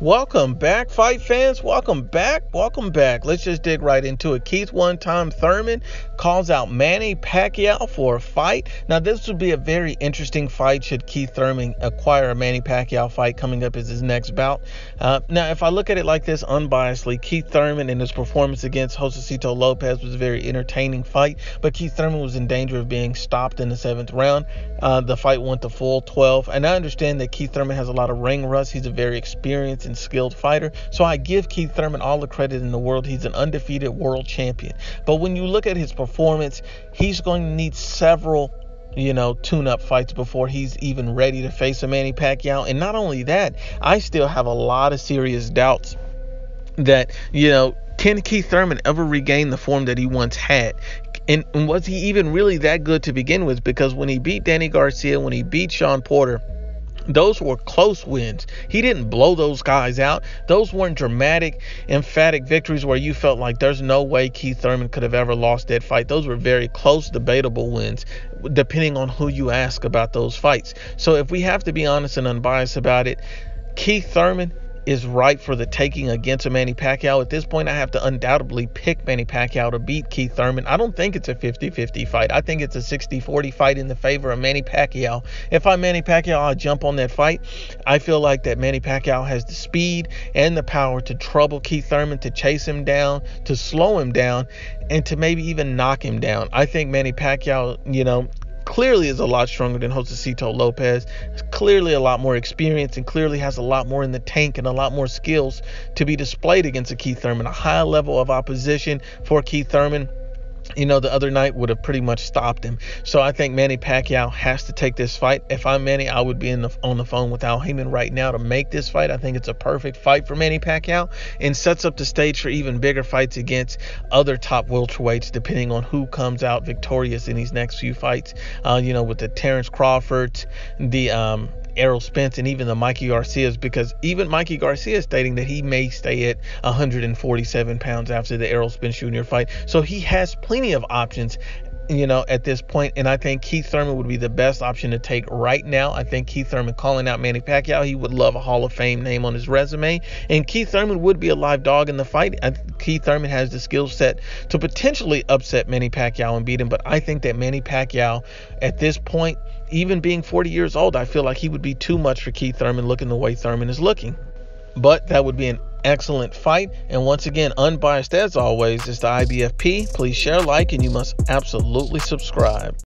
Welcome back, fight fans. Welcome back. Let's just dig right into it. Keith one-time Thurman calls out Manny Pacquiao for a fight. Now, this would be a very interesting fight should Keith Thurman acquire a Manny Pacquiao fight coming up as his next bout. Now, if I look at it like this unbiasedly, Keith Thurman and his performance against Josecito Lopez was a very entertaining fight, but Keith Thurman was in danger of being stopped in the 7th round. The fight went to full 12, and I understand that Keith Thurman has a lot of ring rust. He's a very experienced and skilled fighter, so I give Keith Thurman all the credit in the world. He's an undefeated world champion. But when you look at his performance, he's going to need several tune-up fights before he's even ready to face a Manny Pacquiao. And not only that, I still have a lot of serious doubts that can Keith Thurman ever regain the form that he once had? And was he even really that good to begin with? Because when he beat Danny Garcia, when he beat Sean Porter, those were close wins. He didn't blow those guys out. Those weren't dramatic, emphatic victories where you felt like there's no way Keith Thurman could have ever lost that fight. Those were very close, debatable wins, depending on who you ask about those fights. So if we have to be honest and unbiased about it, Keith Thurman is right for the taking against a Manny Pacquiao. At this point, I have to undoubtedly pick Manny Pacquiao to beat Keith Thurman. I don't think it's a 50-50 fight. I think it's a 60-40 fight in the favor of Manny Pacquiao. If I'm Manny Pacquiao, I'll jump on that fight. I feel like that Manny Pacquiao has the speed and the power to trouble Keith Thurman, to chase him down, to slow him down, and to maybe even knock him down. I think Manny Pacquiao, clearly is a lot stronger than Josecito Lopez, clearly a lot more experience, and clearly has a lot more in the tank and a lot more skills to be displayed against a Keith Thurman. A high level of opposition for Keith Thurman, the other night would have pretty much stopped him. So I think Manny Pacquiao has to take this fight. If I'm Manny, I would be on the phone with Al Heyman right now to make this fight. I think it's a perfect fight for Manny Pacquiao and sets up the stage for even bigger fights against other top welterweights, depending on who comes out victorious in these next few fights. With the Terrence Crawfords, the Errol Spence, and even the Mikey Garcias, because even Mikey Garcia is stating that he may stay at 147 pounds after the Errol Spence Jr. fight. So he has plenty of options at this point, and I think Keith Thurman would be the best option to take right now. I think Keith Thurman calling out Manny Pacquiao, he would love a Hall of Fame name on his resume, and Keith Thurman would be a live dog in the fight. Keith Thurman has the skill set to potentially upset Manny Pacquiao and beat him, but I think that Manny Pacquiao at this point, even being 40 years old, I feel like he would be too much for Keith Thurman looking the way Thurman is looking. But that would be an excellent fight. And once again, unbiased as always, is the IBFP. Please share, like, and you must absolutely subscribe.